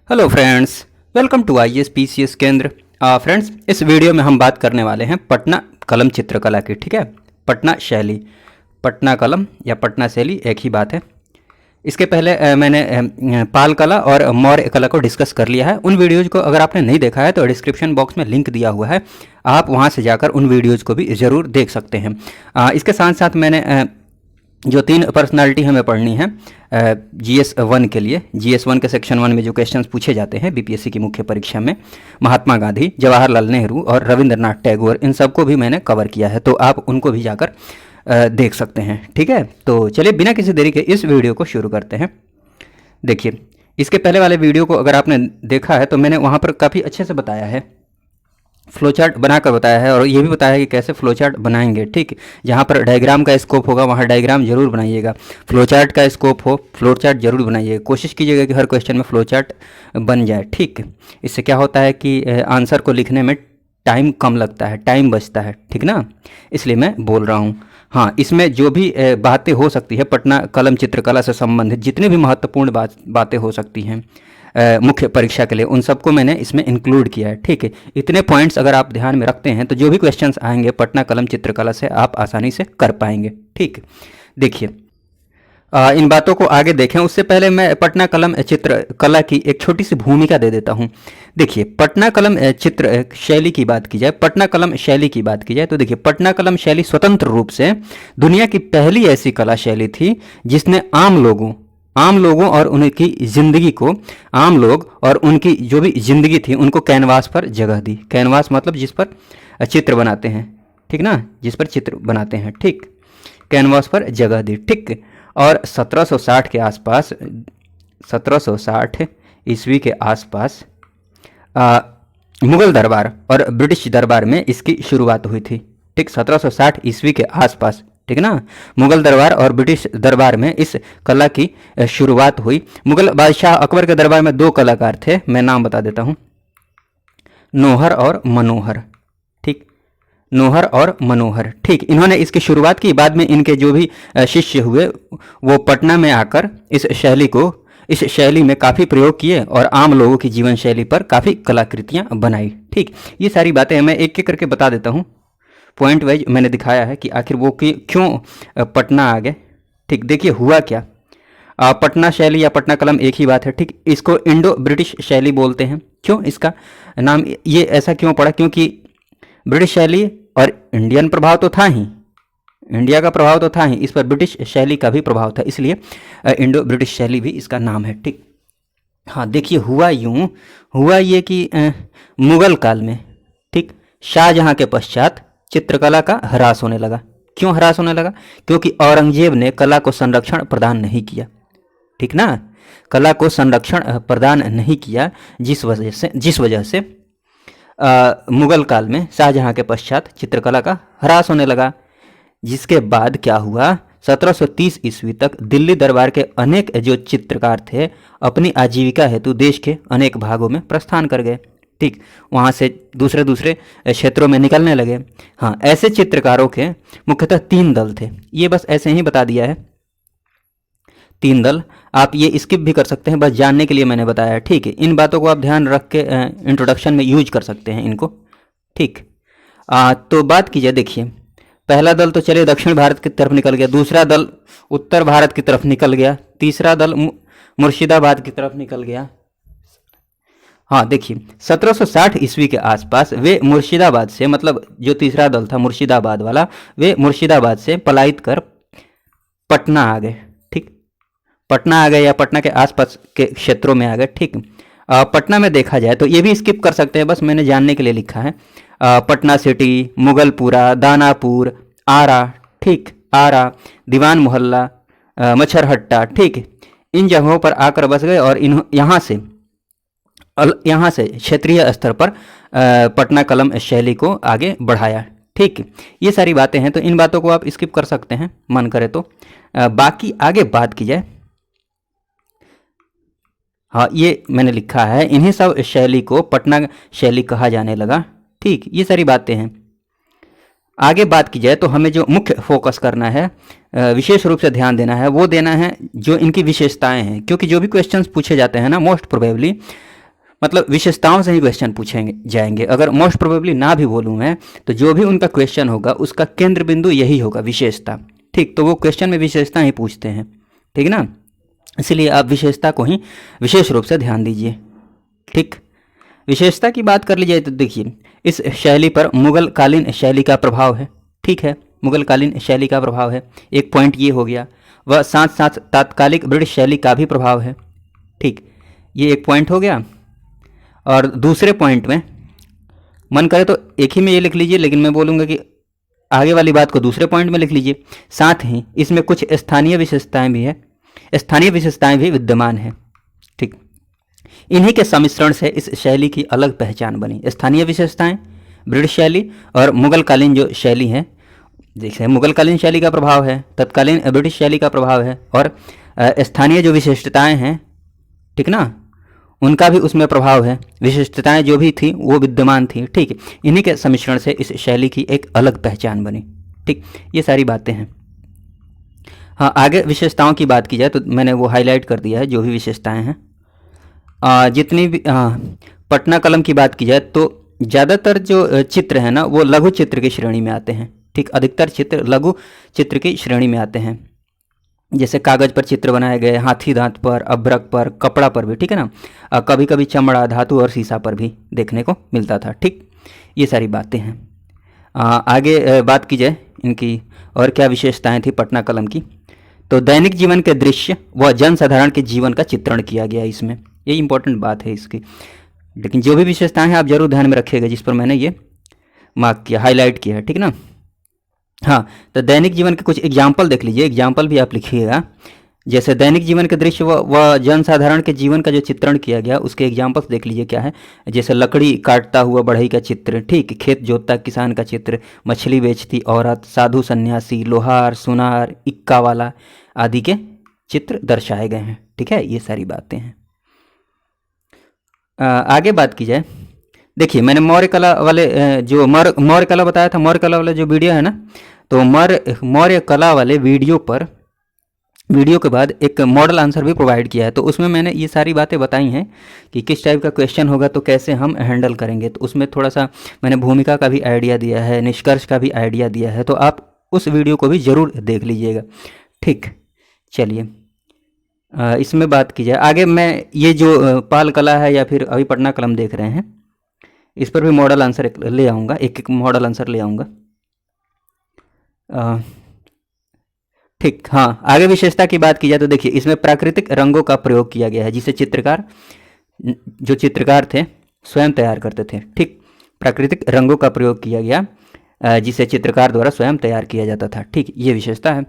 Hello friends, welcome to IAS PCS केंद्र। Friends, इस video में हम बात करने वाले हैं पटना कलम चित्रकला की। ठीक है, पटना शैली, पटना कलम या पटना शैली एक ही बात है। इसके पहले मैंने पाल कला और मौर्य कला को डिस्कस कर लिया है। उन वीडियोज़ को अगर आपने नहीं देखा है तो डिस्क्रिप्शन बॉक्स में लिंक दिया हुआ है, आप वहां से जाकर उन वीडियोज़ को भी ज़रूर देख सकते हैं। इसके साथ साथ मैंने जो 3 पर्सनालिटी हमें पढ़नी है GS1 के लिए, GS1 के सेक्शन 1 में जो क्वेश्चंस पूछे जाते हैं बीपीएससी की मुख्य परीक्षा में, महात्मा गांधी, जवाहरलाल नेहरू और रविंद्रनाथ टैगोर, इन सबको भी मैंने कवर किया है, तो आप उनको भी जाकर देख सकते हैं। ठीक है, तो चलिए बिना किसी देरी के इस वीडियो को शुरू करते हैं। देखिए, इसके पहले वाले वीडियो को अगर आपने देखा है तो मैंने वहाँ पर काफ़ी अच्छे से बताया है, फ्लो चार्ट बनाकर बताया है और ये भी बताया है कि कैसे फ्लो चार्ट बनाएंगे। ठीक, जहाँ पर डायग्राम का स्कोप होगा वहाँ डायग्राम जरूर बनाइएगा, फ्लो चार्ट का स्कोप हो फ्लो चार्ट जरूर बनाइएगा। कोशिश कीजिएगा कि हर क्वेश्चन में फ्लो चार्ट बन जाए। ठीक, इससे क्या होता है कि आंसर को लिखने में टाइम कम लगता है, टाइम बचता है। ठीक ना, इसलिए मैं बोल रहा हूँ। हाँ, इसमें जो भी बातें हो सकती है पटना कलम चित्रकला से संबंधित, जितनी भी महत्वपूर्ण बातें हो सकती हैं मुख्य परीक्षा के लिए, उन सबको मैंने इसमें इंक्लूड किया है। ठीक है, इतने पॉइंट्स अगर आप ध्यान में रखते हैं तो जो भी क्वेश्चंस आएंगे पटना कलम चित्रकला से आप आसानी से कर पाएंगे। ठीक, देखिए इन बातों को आगे देखें उससे पहले मैं पटना कलम चित्रकला की एक छोटी सी भूमिका दे देता हूं। देखिए, पटना कलम चित्र शैली की बात की जाए, पटना कलम शैली की बात की जाए तो देखिए, पटना कलम शैली स्वतंत्र रूप से दुनिया की पहली ऐसी कला शैली थी जिसने आम लोगों और उनकी ज़िंदगी को, आम लोग और उनकी जो भी ज़िंदगी थी उनको कैनवास पर जगह दी। कैनवास मतलब जिस पर चित्र बनाते हैं, ठीक ना, जिस पर चित्र बनाते हैं। ठीक, कैनवास पर जगह दी। ठीक, और 1760 के आसपास, 1760 ईस्वी के आसपास मुगल दरबार और ब्रिटिश दरबार में इसकी शुरुआत हुई थी। ठीक, 1760 ईस्वी के आसपास, ठीक ना, मुगल दरबार और ब्रिटिश दरबार में इस कला की शुरुआत हुई। मुगल बादशाह अकबर के दरबार में 2 कलाकार थे, मैं नाम बता देता हूँ, नौहर और मनोहर। ठीक, नौहर और मनोहर। ठीक, इन्होंने इसकी शुरुआत की। बाद में इनके जो भी शिष्य हुए वो पटना में आकर इस शैली में काफ़ी प्रयोग किए और आम लोगों की जीवन शैली पर काफ़ी कलाकृतियाँ बनाई। ठीक, ये सारी बातें मैं एक एक करके बता देता हूँ, पॉइंट वाइज मैंने दिखाया है कि आखिर वो क्यों पटना आ गए। ठीक, देखिए हुआ क्या, पटना शैली या पटना कलम एक ही बात है। ठीक, इसको इंडो ब्रिटिश शैली बोलते हैं। क्यों इसका नाम ये ऐसा क्यों पड़ा, क्योंकि ब्रिटिश शैली और इंडियन प्रभाव तो था ही, इंडिया का प्रभाव तो था ही, इस पर ब्रिटिश शैली का भी प्रभाव था, इसलिए इंडो ब्रिटिश शैली भी इसका नाम है। ठीक, हाँ देखिए, हुआ ये कि मुगल काल में, ठीक, शाहजहां के पश्चात चित्रकला का ह्रास होने लगा। क्यों ह्रास होने लगा, क्योंकि औरंगजेब ने कला को संरक्षण प्रदान नहीं किया। ठीक ना, कला को संरक्षण प्रदान नहीं किया, जिस वजह से मुगल काल में शाहजहां के पश्चात चित्रकला का ह्रास होने लगा। जिसके बाद क्या हुआ, 1730 ईस्वी तक दिल्ली दरबार के अनेक जो चित्रकार थे अपनी आजीविका हेतु देश के अनेक भागों में प्रस्थान कर गए। ठीक, वहाँ से दूसरे क्षेत्रों में निकलने लगे। हाँ, ऐसे चित्रकारों के मुख्यतः 3 दल थे, ये बस ऐसे ही बता दिया है, 3 दल, आप ये स्किप भी कर सकते हैं, बस जानने के लिए मैंने बताया है। ठीक है, इन बातों को आप ध्यान रख के इंट्रोडक्शन में यूज कर सकते हैं इनको। ठीक, तो बात कीजिए, देखिए पहला दल तो चलिए दक्षिण भारत की तरफ निकल गया, दूसरा दल उत्तर भारत की तरफ निकल गया, तीसरा दल मुर्शिदाबाद की तरफ निकल गया। हाँ देखिए, 1760 ईस्वी के आसपास वे मुर्शिदाबाद से, मतलब जो तीसरा दल था मुर्शिदाबाद वाला, वे मुर्शिदाबाद से पलायित कर पटना आ गए। ठीक, पटना आ गए या पटना के आसपास के क्षेत्रों में आ गए। ठीक, पटना में देखा जाए तो ये भी स्किप कर सकते हैं, बस मैंने जानने के लिए लिखा है। पटना सिटी, मुगलपुरा, दानापुर, आरा, ठीक, आरा, दीवान मोहल्ला, मच्छरहट्टा, ठीक, इन जगहों पर आकर बस गए और यहाँ से क्षेत्रीय स्तर पर पटना कलम शैली को आगे बढ़ाया। ठीक, ये सारी बातें हैं, तो इन बातों को आप स्किप कर सकते हैं मन करे तो। बाकी आगे बात की जाए, हाँ ये मैंने लिखा है, इन्हीं सब शैली को पटना शैली कहा जाने लगा। ठीक, ये सारी बातें हैं। आगे बात की जाए तो हमें जो मुख्य फोकस करना है, विशेष रूप से ध्यान देना है, वो देना है जो इनकी विशेषताएं हैं, क्योंकि जो भी क्वेश्चंस पूछे जाते हैं ना, मोस्ट प्रोबेबली मतलब विशेषताओं से ही क्वेश्चन पूछेंगे जाएंगे। अगर मोस्ट प्रोबेबली ना भी बोलूँ मैं, तो जो भी उनका क्वेश्चन होगा उसका केंद्र बिंदु यही होगा, विशेषता। ठीक, तो वो क्वेश्चन में विशेषता ही पूछते हैं, ठीक ना। इसलिए आप विशेषता को ही विशेष रूप से ध्यान दीजिए। ठीक, विशेषता की बात कर ली जाए तो देखिए, इस शैली पर मुगल कालीन शैली का प्रभाव है। ठीक है, मुगल कालीन शैली का प्रभाव है, एक पॉइंट ये हो गया। वह साथ साथ तात्कालिक ब्रिटिश शैली का भी प्रभाव है। ठीक, ये एक पॉइंट हो गया। और दूसरे पॉइंट में मन करे तो एक ही में ये लिख लीजिए, लेकिन मैं बोलूँगा कि आगे वाली बात को दूसरे पॉइंट में लिख लीजिए। साथ ही इसमें कुछ स्थानीय विशेषताएं भी है, स्थानीय विशेषताएं भी विद्यमान है। ठीक, इन्हीं के सम्मिश्रण से इस शैली की अलग पहचान बनी। स्थानीय विशेषताएं, ब्रिटिश शैली और मुगलकालीन जो शैली है, देखिए मुगलकालीन शैली का प्रभाव है, तत्कालीन ब्रिटिश शैली का प्रभाव है, और स्थानीय जो विशिष्टताएं हैं, ठीक ना, उनका भी उसमें प्रभाव है। विशिष्टताएं जो भी थी वो विद्यमान थी। ठीक, इन्हीं के सम्मिश्रण से इस शैली की एक अलग पहचान बनी। ठीक, ये सारी बातें हैं। हाँ, आगे विशेषताओं की बात की जाए तो मैंने वो हाईलाइट कर दिया है जो भी विशेषताएं हैं। जितनी भी पटना कलम की बात की जाए तो ज़्यादातर जो चित्र है ना वो लघु चित्र की श्रेणी में आते हैं। ठीक, अधिकतर चित्र लघु चित्र की श्रेणी में आते हैं। जैसे कागज़ पर चित्र बनाए गए, हाथी दांत पर, अभ्रक पर, कपड़ा पर भी, ठीक है ना, कभी कभी चमड़ा, धातु और शीशा पर भी देखने को मिलता था। ठीक, ये सारी बातें हैं। आगे बात की जाए इनकी और क्या विशेषताएं थी पटना कलम की, तो दैनिक जीवन के दृश्य व जनसाधारण के जीवन का चित्रण किया गया इसमें, ये इंपॉर्टेंट बात है इसकी। लेकिन जो भी विशेषताएं हैं आप जरूर ध्यान में रखिएगा, जिस पर मैंने ये मार्क किया, हाईलाइट किया है, ठीक ना। हाँ, तो दैनिक जीवन के कुछ एग्जाम्पल देख लीजिए, एग्जाम्पल भी आप लिखिएगा। जैसे दैनिक जीवन के दृश्य व जनसाधारण के जीवन का जो चित्रण किया गया उसके एग्जाम्पल्स देख लीजिए क्या है। जैसे लकड़ी काटता हुआ बढ़ई का चित्र, ठीक, खेत जोतता किसान का चित्र, मछली बेचती औरत, साधु सन्यासी, लोहार, सुनार, इक्का वाला आदि के चित्र दर्शाए गए हैं। ठीक है, ये सारी बातें हैं। आगे बात की जाए, देखिए मैंने मौर्य कला वाले जो मौर्य कला बताया था, मौर्य कला वाला जो वीडियो है ना, तो मौर्य कला वाले वीडियो के बाद एक मॉडल आंसर भी प्रोवाइड किया है। तो उसमें मैंने ये सारी बातें बताई हैं कि किस टाइप का क्वेश्चन होगा तो कैसे हम हैंडल करेंगे। तो उसमें थोड़ा सा मैंने भूमिका का भी आइडिया दिया है, निष्कर्ष का भी आइडिया दिया है, तो आप उस वीडियो को भी ज़रूर देख लीजिएगा। ठीक, चलिए इसमें बात की जाए आगे, मैं ये जो पाल कला है या फिर अभी पटना कलम देख रहे हैं, इस पर भी मॉडल आंसर ले आऊँगा, एक मॉडल आंसर ले आऊँगा। ठीक, हाँ, आगे विशेषता की बात की जाए तो देखिए इसमें प्राकृतिक रंगों का प्रयोग किया गया है, जिसे जो चित्रकार थे स्वयं तैयार करते थे। ठीक, प्राकृतिक रंगों का प्रयोग किया गया जिसे चित्रकार द्वारा स्वयं तैयार किया जाता था। ठीक, ये विशेषता है।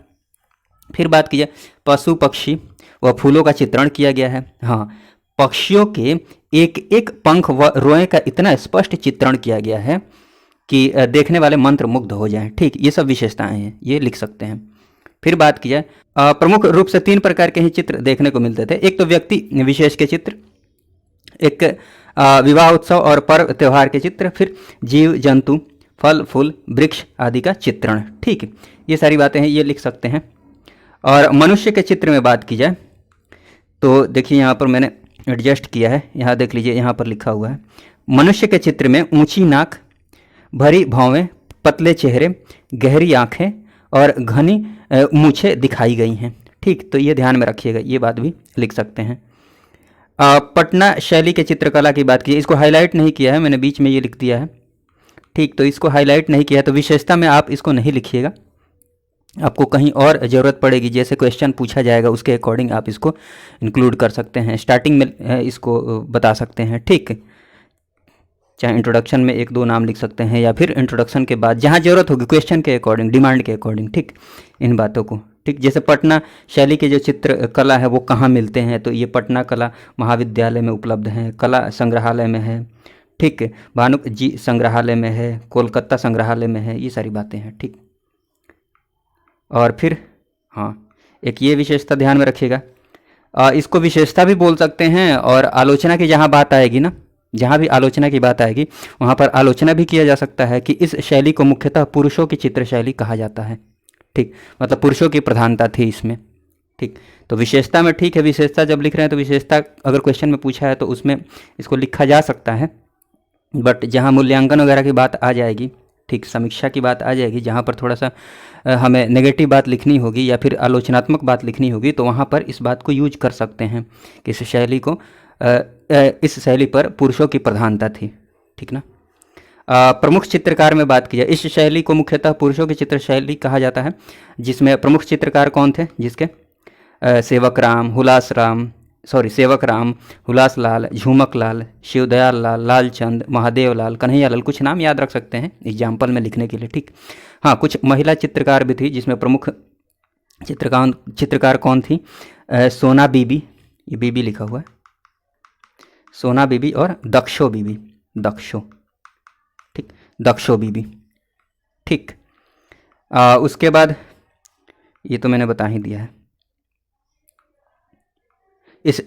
फिर बात की जाए पशु पक्षी व फूलों का चित्रण किया गया है। हाँ, पक्षियों के एक एक पंख व रोए का इतना स्पष्ट चित्रण किया गया है कि देखने वाले मंत्र मुग्ध हो जाएं। ठीक, ये सब विशेषताएं हैं, ये लिख सकते हैं। फिर बात की जाए प्रमुख रूप से 3 प्रकार के ही चित्र देखने को मिलते थे। एक तो व्यक्ति विशेष के चित्र, एक विवाह उत्सव और पर्व त्यौहार के चित्र, फिर जीव जंतु, फल फूल, वृक्ष आदि का चित्रण। ठीक, ये सारी बातें हैं, ये लिख सकते हैं। और मनुष्य के चित्र में बात की जाए तो देखिए यहाँ पर मैंने एडजस्ट किया है, यहाँ देख लीजिए, यहाँ पर लिखा हुआ है मनुष्य के चित्र में ऊंची नाक, भरी भौवें, पतले चेहरे, गहरी आंखें और घनी मूछें दिखाई गई हैं। ठीक, तो ये ध्यान में रखिएगा, ये बात भी लिख सकते हैं। पटना शैली के चित्रकला की बात की, इसको हाईलाइट नहीं किया है मैंने, बीच में ये लिख दिया है। ठीक, तो इसको हाईलाइट नहीं किया, तो विशेषता में आप इसको नहीं लिखिएगा, आपको कहीं और ज़रूरत पड़ेगी, जैसे क्वेश्चन पूछा जाएगा उसके अकॉर्डिंग आप इसको इंक्लूड कर सकते हैं, स्टार्टिंग में इसको बता सकते हैं। ठीक, चाहे इंट्रोडक्शन में 1-2 नाम लिख सकते हैं या फिर इंट्रोडक्शन के बाद जहाँ ज़रूरत होगी क्वेश्चन के अकॉर्डिंग, डिमांड के अकॉर्डिंग। ठीक, इन बातों को। ठीक, जैसे पटना शैली के जो चित्रकला है वो कहाँ मिलते हैं, तो ये पटना कला महाविद्यालय में उपलब्ध हैं, कला संग्रहालय में है, ठीक, भानुक जी संग्रहालय में है, कोलकाता संग्रहालय में है, ये सारी बातें हैं। ठीक, और फिर हाँ, एक ये विशेषता ध्यान में रखिएगा, इसको विशेषता भी बोल सकते हैं, और आलोचना की जहाँ बात आएगी ना, जहाँ भी आलोचना की बात आएगी वहाँ पर आलोचना भी किया जा सकता है कि इस शैली को मुख्यतः पुरुषों की चित्र शैली कहा जाता है। ठीक, मतलब पुरुषों की प्रधानता थी इसमें। ठीक, तो विशेषता में ठीक है, विशेषता जब लिख रहे हैं तो विशेषता अगर क्वेश्चन में पूछा है तो उसमें इसको लिखा जा सकता है, बट जहाँ मूल्यांकन वगैरह की बात आ जाएगी, ठीक, समीक्षा की बात आ जाएगी, जहाँ पर थोड़ा सा हमें नेगेटिव बात लिखनी होगी या फिर आलोचनात्मक बात लिखनी होगी, तो वहाँ पर इस बात को यूज कर सकते हैं कि इस शैली को इस शैली पर पुरुषों की प्रधानता थी, ठीक ना। प्रमुख चित्रकार में बात की जाए, इस शैली को मुख्यतः पुरुषों की चित्र शैली कहा जाता है, जिसमें प्रमुख चित्रकार कौन थे, जिसके सेवक राम, हुलास लाल, झूमक लाल, शिवदयाल लाल, लालचंद, महादेव लाल, कन्हैया लाल, कुछ नाम याद रख सकते हैं एग्जाम्पल में लिखने के लिए, ठीक। हाँ, कुछ महिला चित्रकार भी थी, जिसमें प्रमुख चित्रकार कौन थी, सोना बीबी, ये बीबी लिखा हुआ है, सोना बीबी और दक्षो बीबी, दक्षो बीबी, ठीक। उसके बाद ये तो मैंने बता ही दिया है, इस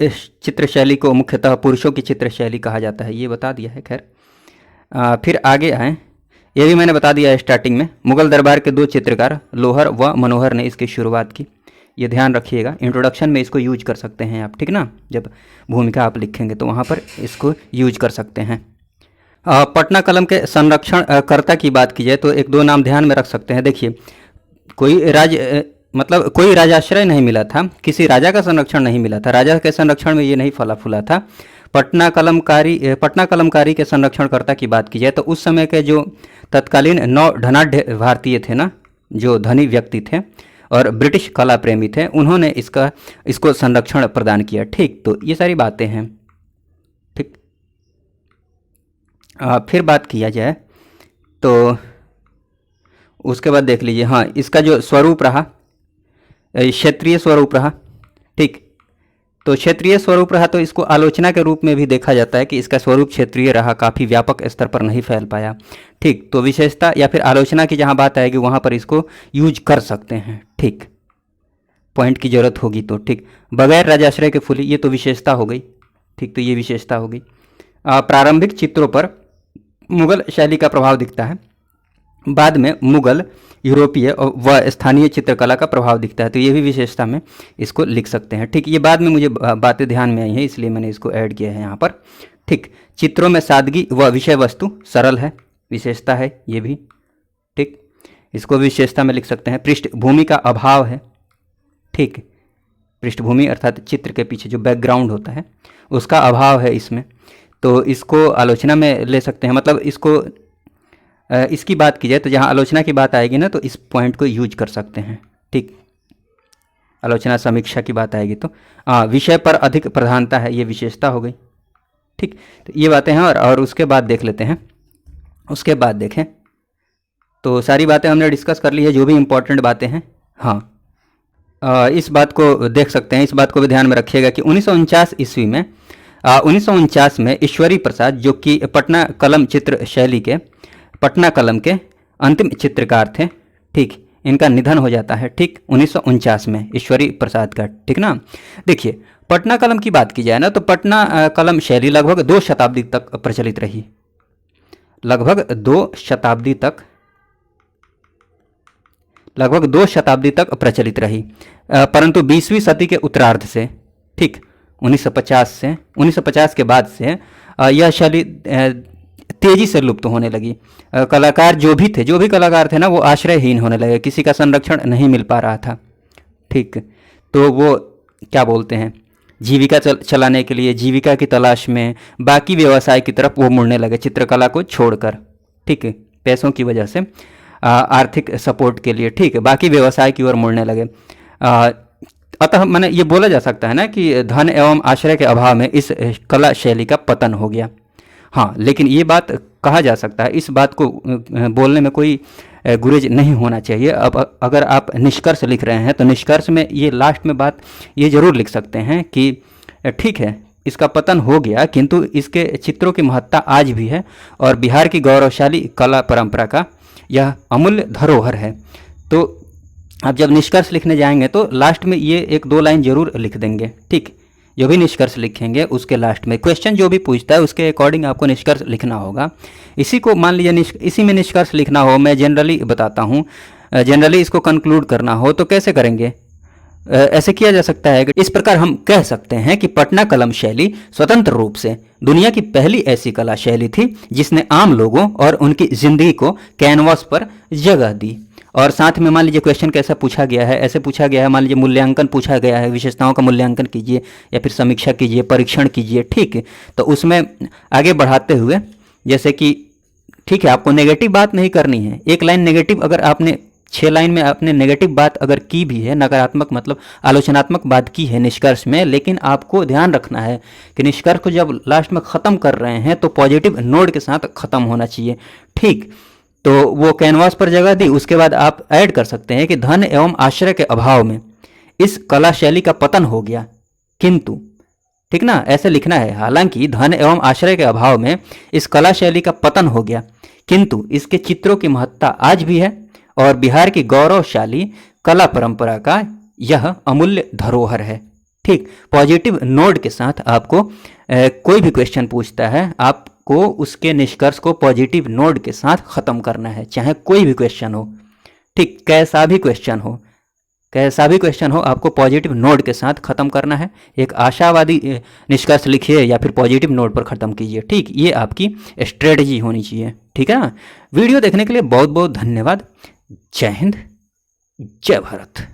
चित्र शैली को मुख्यतः पुरुषों की चित्र शैली कहा जाता है, ये बता दिया है। खैर फिर आगे आए, ये भी मैंने बता दिया है स्टार्टिंग में, मुगल दरबार के 2 चित्रकार लोहर व मनोहर ने इसकी शुरुआत की, ये ध्यान रखिएगा, इंट्रोडक्शन में इसको यूज कर सकते हैं आप, ठीक ना, जब भूमिका आप लिखेंगे तो वहाँ पर इसको यूज कर सकते हैं। पटना कलम के संरक्षण कर्ता की बात की जाए तो 1-2 नाम ध्यान में रख सकते हैं। देखिए, कोई राजाश्रय नहीं मिला था, किसी राजा का संरक्षण नहीं मिला था, राजा के संरक्षण में ये नहीं फला फूला था। पटना कलमकारी के संरक्षणकर्ता की बात की जाए तो उस समय के जो तत्कालीन 9 धनाढ्य भारतीय थे ना, जो धनी व्यक्ति थे और ब्रिटिश कला प्रेमी थे, उन्होंने इसको संरक्षण प्रदान किया, ठीक। तो ये सारी बातें हैं, ठीक। फिर बात किया जाए तो उसके बाद देख लीजिए, हाँ, इसका जो स्वरूप रहा, क्षेत्रीय स्वरूप रहा, ठीक। तो क्षेत्रीय स्वरूप रहा तो इसको आलोचना के रूप में भी देखा जाता है कि इसका स्वरूप क्षेत्रीय रहा, काफ़ी व्यापक स्तर पर नहीं फैल पाया, ठीक। तो विशेषता या फिर आलोचना की जहाँ बात आएगी वहाँ पर इसको यूज कर सकते हैं, ठीक, पॉइंट की जरूरत होगी तो, ठीक। बगैर राजाश्रय के फूली, ये तो विशेषता हो गई, ठीक। तो ये विशेषता हो गई। प्रारंभिक चित्रों पर मुगल शैली का प्रभाव दिखता है, बाद में मुगल, यूरोपीय व स्थानीय चित्रकला का प्रभाव दिखता है, तो ये भी विशेषता में इसको लिख सकते हैं, ठीक। ये बाद में मुझे बातें ध्यान में आई हैं इसलिए मैंने इसको ऐड किया है यहाँ पर, ठीक। चित्रों में सादगी व विषय वस्तु सरल है, विशेषता है ये भी, ठीक। इसको विशेषता में लिख सकते हैं। पृष्ठभूमि का अभाव है, ठीक, पृष्ठभूमि अर्थात चित्र के पीछे जो बैकग्राउंड होता है उसका अभाव है इसमें, तो इसको आलोचना में ले सकते हैं। मतलब इसकी बात की जाए तो जहाँ आलोचना की बात आएगी ना तो इस पॉइंट को यूज कर सकते हैं, ठीक। आलोचना समीक्षा की बात आएगी तो विषय पर अधिक प्रधानता है, ये विशेषता हो गई, ठीक। तो ये बातें हैं और उसके बाद देख लेते हैं, उसके बाद देखें तो सारी बातें हमने डिस्कस कर ली है, जो भी इम्पोर्टेंट बातें हैं। हाँ, इस बात को देख सकते हैं, इस बात को भी ध्यान में रखिएगा कि 1949 ईस्वी में 1949 में ईश्वरी प्रसाद, जो कि पटना कलम चित्र शैली के पटना कलम के अंतिम चित्रकार थे, ठीक, इनका निधन हो जाता है, ठीक, 1949 में ईश्वरी प्रसाद का, ठीक ना। देखिए, पटना कलम की बात की जाए ना तो पटना कलम शैली लगभग 2 शताब्दी तक प्रचलित रही, लगभग 2 शताब्दी तक प्रचलित रही, परंतु 20वीं सदी के उत्तरार्ध से, ठीक, 1950 के बाद से यह शैली तेजी से लुप्त होने लगी। कलाकार जो भी कलाकार थे ना वो आश्रयहीन होने लगे, किसी का संरक्षण नहीं मिल पा रहा था, ठीक। तो वो क्या बोलते हैं, जीविका चलाने के लिए, जीविका की तलाश में बाकी व्यवसाय की तरफ वो मुड़ने लगे, चित्रकला को छोड़कर, ठीक, पैसों की वजह से, आर्थिक सपोर्ट के लिए, ठीक, बाकी व्यवसाय की ओर मुड़ने लगे। अतः मैंने ये बोला जा सकता है ना कि धन एवं आश्रय के अभाव में इस कला शैली का पतन हो गया। हाँ, लेकिन ये बात कहा जा सकता है, इस बात को बोलने में कोई गुरेज नहीं होना चाहिए। अब अगर आप निष्कर्ष लिख रहे हैं तो निष्कर्ष में ये लास्ट में बात ये जरूर लिख सकते हैं कि ठीक है, इसका पतन हो गया, किंतु इसके चित्रों की महत्ता आज भी है और बिहार की गौरवशाली कला परंपरा का यह अमूल्य धरोहर है। तो आप जब निष्कर्ष लिखने जाएंगे तो लास्ट में ये 1-2 लाइन जरूर लिख देंगे, ठीक। जो भी निष्कर्ष लिखेंगे उसके लास्ट में क्वेश्चन जो भी पूछता है उसके अकॉर्डिंग आपको निष्कर्ष लिखना होगा। इसी को मान लीजिए इसी में निष्कर्ष लिखना हो, मैं जनरली बताता हूँ, जनरली इसको कंक्लूड करना हो तो कैसे करेंगे, ऐसे किया जा सकता है कि इस प्रकार हम कह सकते हैं कि पटना कलम शैली स्वतंत्र रूप से दुनिया की पहली ऐसी कला शैली थी जिसने आम लोगों और उनकी जिंदगी को कैनवास पर जगह दी। और साथ में मान लीजिए क्वेश्चन कैसा पूछा गया है, ऐसे पूछा गया है, मान लीजिए मूल्यांकन पूछा गया है, विशेषताओं का मूल्यांकन कीजिए या फिर समीक्षा कीजिए, परीक्षण कीजिए, ठीक है। तो उसमें आगे बढ़ाते हुए जैसे कि ठीक है, आपको नेगेटिव बात नहीं करनी है, एक लाइन नेगेटिव अगर आपने 6 लाइन में आपने नेगेटिव बात अगर की भी है, नकारात्मक मतलब आलोचनात्मक बात की है निष्कर्ष में, लेकिन आपको ध्यान रखना है कि निष्कर्ष को जब लास्ट में ख़त्म कर रहे हैं तो पॉजिटिव नोट के साथ ख़त्म होना चाहिए, ठीक। तो वो कैनवास पर जगह दी, उसके बाद आप ऐड कर सकते हैं कि धन एवं आश्रय के अभाव में इस कला शैली का पतन हो गया, किंतु, ठीक ना, ऐसे लिखना है। हालांकि धन एवं आश्रय के अभाव में इस कला शैली का पतन हो गया, किंतु इसके चित्रों की महत्ता आज भी है और बिहार की गौरवशाली कला परंपरा का यह अमूल्य धरोहर है, ठीक। पॉजिटिव नोट के साथ आपको कोई भी क्वेश्चन पूछता है, आपको उसके निष्कर्ष को पॉजिटिव नोट के साथ ख़त्म करना है, चाहे कोई भी क्वेश्चन हो, ठीक, कैसा भी क्वेश्चन हो, कैसा भी क्वेश्चन हो, आपको पॉजिटिव नोट के साथ ख़त्म करना है। एक आशावादी निष्कर्ष लिखिए या फिर पॉजिटिव नोट पर ख़त्म कीजिए, ठीक। ये आपकी स्ट्रेटजी होनी चाहिए, ठीक है ना। वीडियो देखने के लिए बहुत बहुत धन्यवाद। जय हिंद, जय भारत।